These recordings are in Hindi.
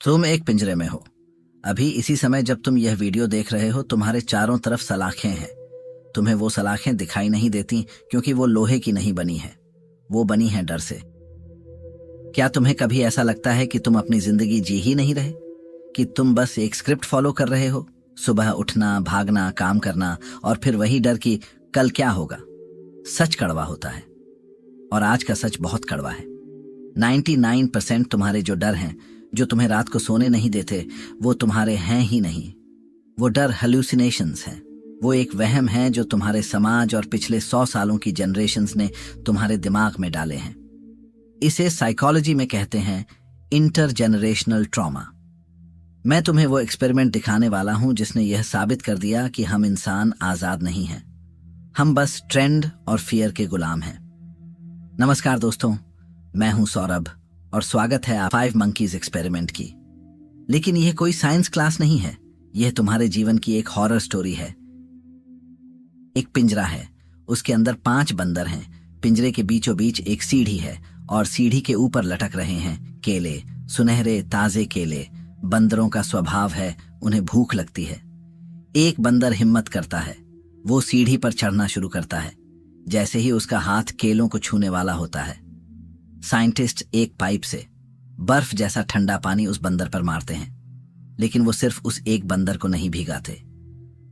तुम एक पिंजरे में हो। अभी इसी समय जब तुम यह वीडियो देख रहे हो तुम्हारे चारों तरफ सलाखें हैं। तुम्हें वो सलाखें दिखाई नहीं देती क्योंकि वो लोहे की नहीं बनी है, वो बनी है डर से। क्या तुम्हें कभी ऐसा लगता है कि तुम अपनी जिंदगी जी ही नहीं रहे, कि तुम बस एक स्क्रिप्ट फॉलो कर रहे हो? सुबह उठना, भागना, काम करना और फिर वही डर कि कल क्या होगा। सच कड़वा होता है और आज का सच बहुत कड़वा है। 99% तुम्हारे जो डर हैं, जो तुम्हें रात को सोने नहीं देते, वो तुम्हारे हैं ही नहीं। वो डर हेलुसिनेशंस हैं। वो एक वहम है जो तुम्हारे समाज और पिछले 100 सालों की जनरेशंस ने तुम्हारे दिमाग में डाले हैं। इसे साइकोलॉजी में कहते हैं इंटरजेनरेशनल ट्रॉमा। मैं तुम्हें वो एक्सपेरिमेंट दिखाने वाला हूं जिसने यह साबित कर दिया कि हम इंसान आजाद नहीं हैं, हम बस ट्रेंड और फियर के गुलाम हैं। नमस्कार दोस्तों, मैं हूं सौरभ और स्वागत है 5 मंकीज एक्सपेरिमेंट की। लेकिन यह कोई साइंस क्लास नहीं है, यह तुम्हारे जीवन की एक हॉरर स्टोरी है। एक पिंजरा है, उसके अंदर 5 बंदर हैं। पिंजरे के बीचों बीच एक सीढ़ी है और सीढ़ी के ऊपर लटक रहे हैं केले, सुनहरे ताजे केले। बंदरों का स्वभाव है, उन्हें भूख लगती है। एक बंदर हिम्मत करता है, वो सीढ़ी पर चढ़ना शुरू करता है। जैसे ही उसका हाथ केलों को छूने वाला होता है, साइंटिस्ट एक पाइप से बर्फ जैसा ठंडा पानी उस बंदर पर मारते हैं। लेकिन वो सिर्फ उस एक बंदर को नहीं भिगाते,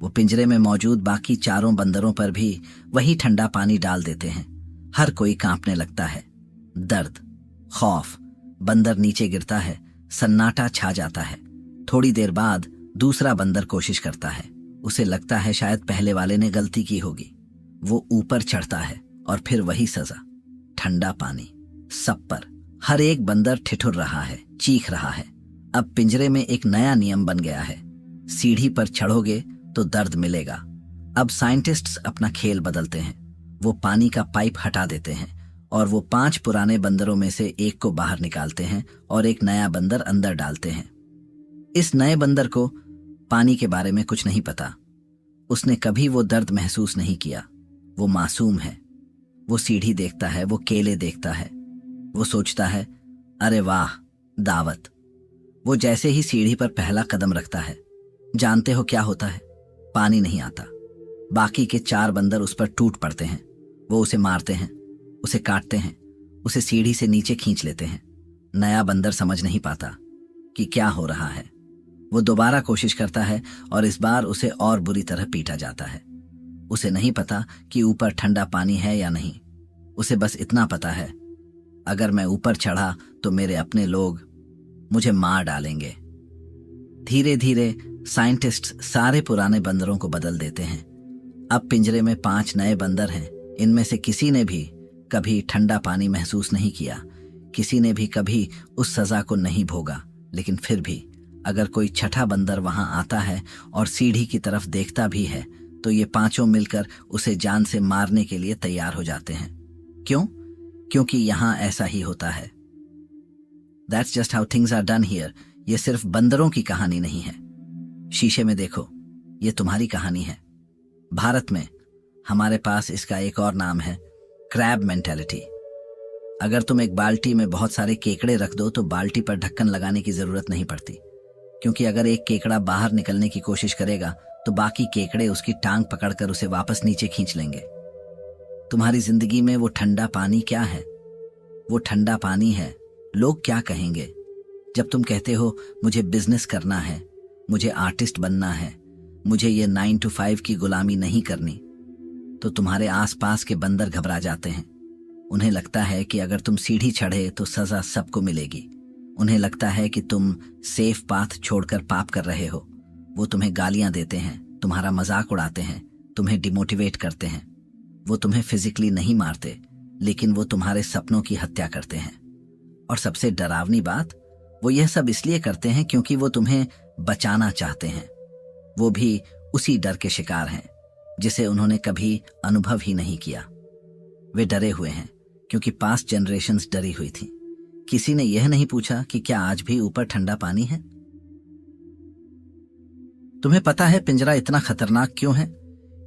वो पिंजरे में मौजूद बाकी चारों बंदरों पर भी वही ठंडा पानी डाल देते हैं। हर कोई कांपने लगता है। दर्द, खौफ, बंदर नीचे गिरता है, सन्नाटा छा जाता है। थोड़ी देर बाद दूसरा बंदर कोशिश करता है। उसे लगता है शायद पहले वाले ने गलती की होगी। वो ऊपर चढ़ता है और फिर वही सजा, ठंडा पानी सब पर। हर एक बंदर ठिठुर रहा है, चीख रहा है। अब पिंजरे में एक नया नियम बन गया है, सीढ़ी पर चढ़ोगे तो दर्द मिलेगा। अब साइंटिस्ट्स अपना खेल बदलते हैं। वो पानी का पाइप हटा देते हैं और वो 5 पुराने बंदरों में से एक को बाहर निकालते हैं और एक नया बंदर अंदर डालते हैं। इस नए बंदर को पानी के बारे में कुछ नहीं पता। उसने कभी वो दर्द महसूस नहीं किया। वो मासूम है। वो सीढ़ी देखता है, वो केले देखता है, वो सोचता है, अरे वाह, दावत। वो जैसे ही सीढ़ी पर पहला कदम रखता है, जानते हो क्या होता है? पानी नहीं आता। बाकी के 4 बंदर उस पर टूट पड़ते हैं। वो उसे मारते हैं, उसे काटते हैं, उसे सीढ़ी से नीचे खींच लेते हैं। नया बंदर समझ नहीं पाता कि क्या हो रहा है। वो दोबारा कोशिश करता है और इस बार उसे और बुरी तरह पीटा जाता है। उसे नहीं पता कि ऊपर ठंडा पानी है या नहीं। उसे बस इतना पता है, अगर मैं ऊपर चढ़ा तो मेरे अपने लोग मुझे मार डालेंगे। धीरे धीरे साइंटिस्ट्स सारे पुराने बंदरों को बदल देते हैं। अब पिंजरे में 5 नए बंदर हैं। इनमें से किसी ने भी कभी ठंडा पानी महसूस नहीं किया, किसी ने भी कभी उस सजा को नहीं भोगा। लेकिन फिर भी अगर कोई छठा बंदर वहां आता है और सीढ़ी की तरफ देखता भी है तो ये 5 मिलकर उसे जान से मारने के लिए तैयार हो जाते हैं। क्यों? क्योंकि यहां ऐसा ही होता है। That's just how things are done here। ये सिर्फ बंदरों की कहानी नहीं है। शीशे में देखो, ये तुम्हारी कहानी है। भारत में हमारे पास इसका एक और नाम है, क्रैब मेंटालिटी। अगर तुम एक बाल्टी में बहुत सारे केकड़े रख दो तो बाल्टी पर ढक्कन लगाने की जरूरत नहीं पड़ती, क्योंकि अगर एक केकड़ा बाहर निकलने की कोशिश करेगा तो बाकी केकड़े उसकी टांग पकड़कर उसे वापस नीचे खींच लेंगे। तुम्हारी जिंदगी में वो ठंडा पानी क्या है? वो ठंडा पानी है, लोग क्या कहेंगे। जब तुम कहते हो मुझे बिजनेस करना है, मुझे आर्टिस्ट बनना है, मुझे ये 9 to 5 की गुलामी नहीं करनी, तो तुम्हारे आसपास के बंदर घबरा जाते हैं। उन्हें लगता है कि अगर तुम सीढ़ी चढ़े तो सजा सबको मिलेगी। उन्हें लगता है कि तुम सेफ पाथ छोड़कर पाप कर रहे हो। वो तुम्हें गालियां देते हैं, तुम्हारा मजाक उड़ाते हैं, तुम्हें डिमोटिवेट करते हैं। वो तुम्हें फिजिकली नहीं मारते, लेकिन वो तुम्हारे सपनों की हत्या करते हैं। और सबसे डरावनी बात, वो यह सब इसलिए करते हैं क्योंकि वो तुम्हें बचाना चाहते हैं। वो भी उसी डर के शिकार हैं जिसे उन्होंने कभी अनुभव ही नहीं किया। वे डरे हुए हैं क्योंकि पास्ट जनरेशंस डरी हुई थी। किसी ने यह नहीं पूछा कि क्या आज भी ऊपर ठंडा पानी है। तुम्हें पता है पिंजरा इतना खतरनाक क्यों है?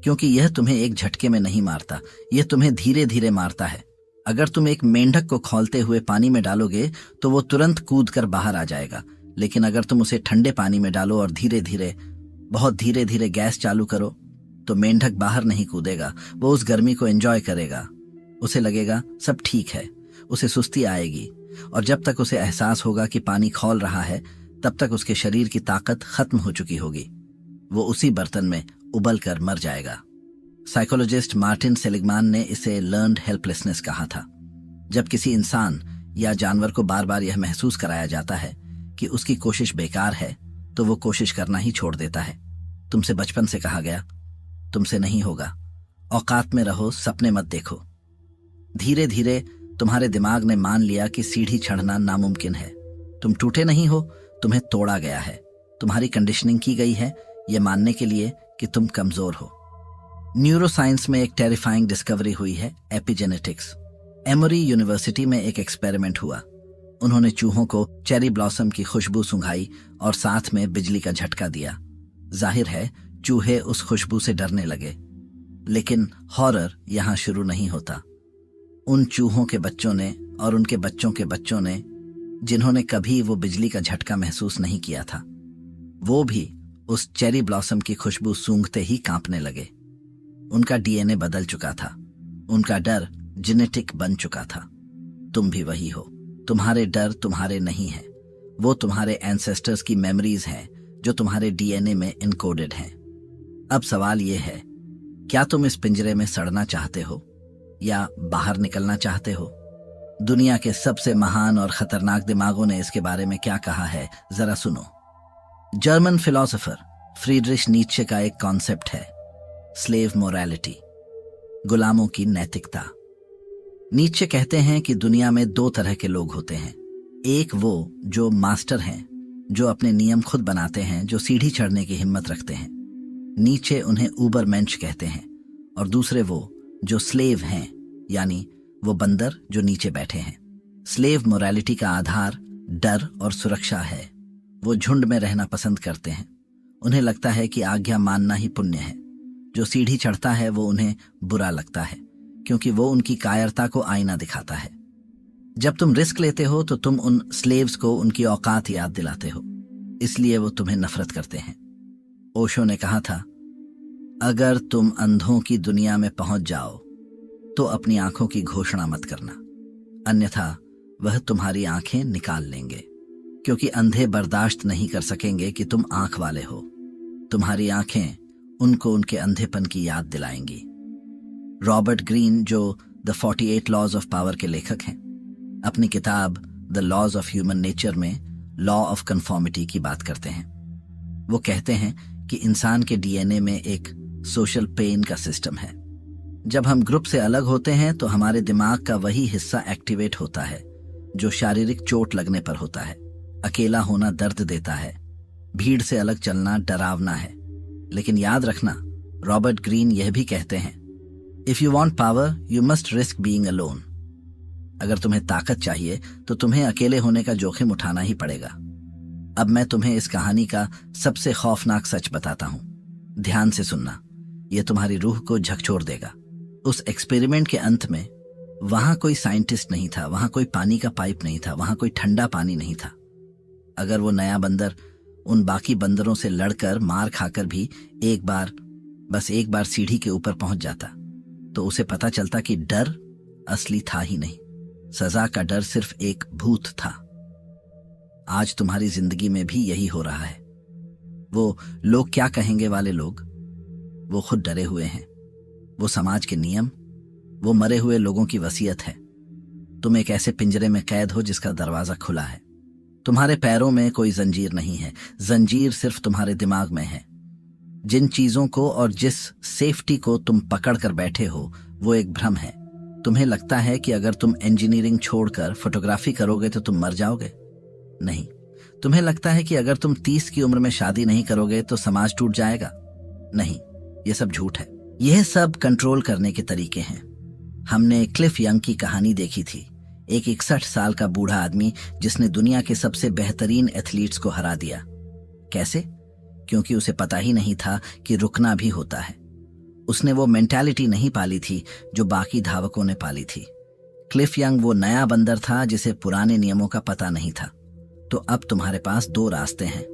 क्योंकि यह तुम्हें एक झटके में नहीं मारता, यह तुम्हें धीरे धीरे मारता है। अगर तुम एक मेंढक को खौलते हुए पानी में डालोगे तो वो तुरंत कूद कर बाहर आ जाएगा, लेकिन अगर तुम उसे ठंडे पानी में डालो और धीरे धीरे, बहुत धीरे धीरे गैस चालू करो, तो मेंढक बाहर नहीं कूदेगा। वो उस गर्मी को एंजॉय करेगा। उसे लगेगा सब ठीक है। उसे सुस्ती आएगी, और जब तक उसे एहसास होगा कि पानी खौल रहा है, तब तक उसके शरीर की ताकत खत्म हो चुकी होगी। वो उसी बर्तन में उबल कर मर जाएगा। साइकोलॉजिस्ट मार्टिन सेलिग्मैन ने इसे लर्न्ड हेल्पलेसनेस कहा था। जब किसी इंसान या जानवर को बार बार यह महसूस कराया जाता है कि उसकी कोशिश बेकार है, तो वो कोशिश करना ही छोड़ देता है। तुमसे बचपन से कहा गया, तुमसे नहीं होगा, औकात में रहो, सपने मत देखो। धीरे धीरे तुम्हारे दिमाग ने मान लिया कि सीढ़ी चढ़ना नामुमकिन है। तुम टूटे नहीं हो, तुम्हें तोड़ा गया है। तुम्हारी कंडीशनिंग की गई है ये मानने के लिए कि तुम कमजोर हो। न्यूरोसाइंस में एक टेरिफाइंग डिस्कवरी हुई है, एपिजेनेटिक्स। एमोरी यूनिवर्सिटी में एक एक्सपेरिमेंट हुआ। उन्होंने चूहों को चेरी ब्लॉसम की खुशबू सूंघाई और साथ में बिजली का झटका दिया। जाहिर है चूहे उस खुशबू से डरने लगे। लेकिन हॉरर यहां शुरू नहीं होता। उन चूहों के बच्चों ने और उनके बच्चों के बच्चों ने, जिन्होंने कभी वो बिजली का झटका महसूस नहीं किया था, वो भी उस चेरी ब्लॉसम की खुशबू सूंघते ही कांपने लगे। उनका डीएनए बदल चुका था। उनका डर जेनेटिक बन चुका था। तुम भी वही हो। तुम्हारे डर तुम्हारे नहीं है, वो तुम्हारे एंसेस्टर्स की मेमोरीज हैं जो तुम्हारे डीएनए में इनकोडेड हैं। अब सवाल ये है, क्या तुम इस पिंजरे में सड़ना चाहते हो या बाहर निकलना चाहते हो? दुनिया के सबसे महान और खतरनाक दिमागों ने इसके बारे में क्या कहा है, जरा सुनो। जर्मन फिलोसोफर फ्रीड्रिश नीत्शे का एक कॉन्सेप्ट है, स्लेव मोरालिटी, गुलामों की नैतिकता। नीत्शे कहते हैं कि दुनिया में दो तरह के लोग होते हैं। एक वो जो मास्टर हैं, जो अपने नियम खुद बनाते हैं, जो सीढ़ी चढ़ने की हिम्मत रखते हैं। नीत्शे उन्हें ऊबरमेंश कहते हैं। और दूसरे वो जो स्लेव हैं, यानी वो बंदर जो नीचे बैठे हैं। स्लेव मोरालिटी का आधार डर और सुरक्षा है। वो झुंड में रहना पसंद करते हैं। उन्हें लगता है कि आज्ञा मानना ही पुण्य है। जो सीढ़ी चढ़ता है वो उन्हें बुरा लगता है, क्योंकि वो उनकी कायरता को आईना दिखाता है। जब तुम रिस्क लेते हो तो तुम उन स्लेव्स को उनकी औकात याद दिलाते हो, इसलिए वो तुम्हें नफरत करते हैं। ओशो ने कहा था, अगर तुम अंधों की दुनिया में पहुंच जाओ तो अपनी आंखों की घोषणा मत करना, अन्यथा वह तुम्हारी आंखें निकाल लेंगे, क्योंकि अंधे बर्दाश्त नहीं कर सकेंगे कि तुम आंख वाले हो। तुम्हारी आंखें उनको उनके अंधेपन की याद दिलाएंगी। रॉबर्ट ग्रीन, जो द 48 लॉज ऑफ पावर के लेखक हैं, अपनी किताब the laws of human nature में लॉ ऑफ कन्फॉर्मिटी की बात करते हैं। वो कहते हैं कि इंसान के डीएनए में एक सोशल पेन का सिस्टम है। जब हम ग्रुप से अलग होते हैं तो हमारे दिमाग का वही हिस्सा एक्टिवेट होता है जो शारीरिक चोट लगने पर होता है। अकेला होना दर्द देता है, भीड़ से अलग चलना डरावना है। लेकिन याद रखना, रॉबर्ट ग्रीन यह भी कहते हैं, if you want power you must risk being alone. अगर तुम्हें ताकत चाहिए तो तुम्हें अकेले होने का जोखिम उठाना ही पड़ेगा। अब मैं तुम्हें इस कहानी का सबसे खौफनाक सच बताता हूं। ध्यान से सुनना, यह तुम्हारी रूह को झकझोर देगा। उस एक्सपेरिमेंट के अंत में वहां कोई साइंटिस्ट नहीं था, वहां कोई पानी का पाइप नहीं था, वहां कोई ठंडा पानी नहीं था। अगर वो नया बंदर उन बाकी बंदरों से लड़कर मार खाकर भी बस एक बार सीढ़ी के ऊपर पहुंच जाता, तो उसे पता चलता कि डर असली था ही नहीं। सजा का डर सिर्फ एक भूत था। आज तुम्हारी जिंदगी में भी यही हो रहा है। वो लोग क्या कहेंगे वाले लोग, वो खुद डरे हुए हैं। वो समाज के नियम, वो मरे हुए लोगों की वसीयत है। तुम एक ऐसे पिंजरे में कैद हो जिसका दरवाजा खुला है। तुम्हारे पैरों में कोई जंजीर नहीं है, जंजीर सिर्फ तुम्हारे दिमाग में है। जिन चीजों को और जिस सेफ्टी को तुम पकड़ कर बैठे हो वो एक भ्रम है। तुम्हें लगता है कि अगर तुम इंजीनियरिंग छोड़कर फोटोग्राफी करोगे तो तुम मर जाओगे। नहीं, तुम्हें लगता है कि अगर तुम 30 की उम्र में शादी नहीं करोगे तो समाज टूट जाएगा। नहीं, यह सब झूठ है। यह सब कंट्रोल करने के तरीके हैं। हमने क्लिफ यंग की कहानी देखी थी, एक 61 साल का बूढ़ा आदमी जिसने दुनिया के सबसे बेहतरीन एथलीट्स को हरा दिया। कैसे? क्योंकि उसे पता ही नहीं था कि रुकना भी होता है। उसने वो मेंटालिटी नहीं पाली थी जो बाकी धावकों ने पाली थी। क्लिफ यंग वो नया बंदर था जिसे पुराने नियमों का पता नहीं था। तो अब तुम्हारे पास दो रास्ते हैं।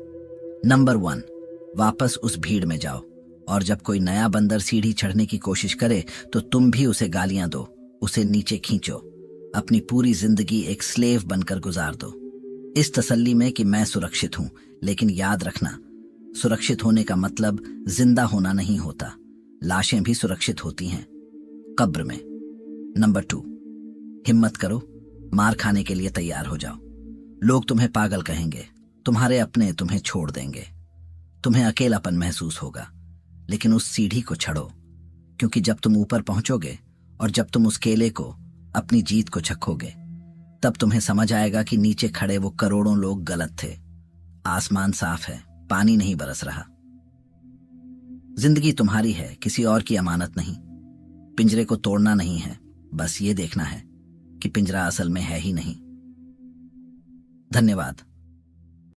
नंबर 1, वापस उस भीड़ में जाओ और जब कोई नया बंदर सीढ़ी चढ़ने की कोशिश करे तो तुम भी उसे गालियां दो, उसे नीचे खींचो, अपनी पूरी जिंदगी एक स्लेव बनकर गुजार दो, इस तसल्ली में कि मैं सुरक्षित हूं। लेकिन याद रखना, सुरक्षित होने का मतलब जिंदा होना नहीं होता। लाशें भी सुरक्षित होती हैं, कब्र में। नंबर 2, हिम्मत करो, मार खाने के लिए तैयार हो जाओ। लोग तुम्हें पागल कहेंगे, तुम्हारे अपने तुम्हें छोड़ देंगे, तुम्हें अकेलापन महसूस होगा, लेकिन उस सीढ़ी को चढ़ो, क्योंकि जब तुम ऊपर पहुंचोगे और जब तुम उस केले को, अपनी जीत को चखोगे, तब तुम्हें समझ आएगा कि नीचे खड़े वो करोड़ों लोग गलत थे। आसमान साफ है, पानी नहीं बरस रहा। जिंदगी तुम्हारी है, किसी और की अमानत नहीं। पिंजरे को तोड़ना नहीं है, बस ये देखना है कि पिंजरा असल में है ही नहीं। धन्यवाद।